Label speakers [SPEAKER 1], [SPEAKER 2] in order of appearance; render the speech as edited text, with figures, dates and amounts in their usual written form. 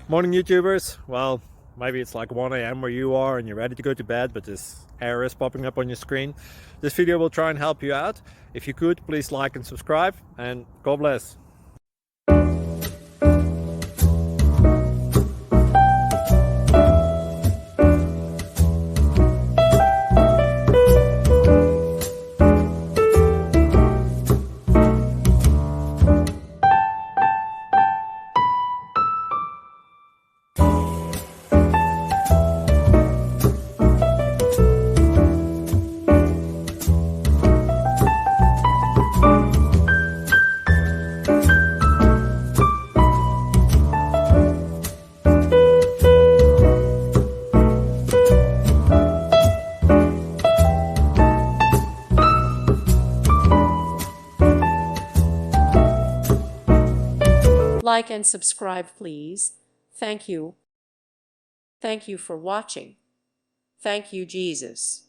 [SPEAKER 1] Morning YouTubers. Well, maybe it's like 1 a.m. where you are and you're ready to go to bed, but this error is popping up on your screen. This video will try and help you out. If you could, please like and subscribe, and God bless.
[SPEAKER 2] Like and subscribe, please. Thank you. Thank you for watching. Thank you, Jesus.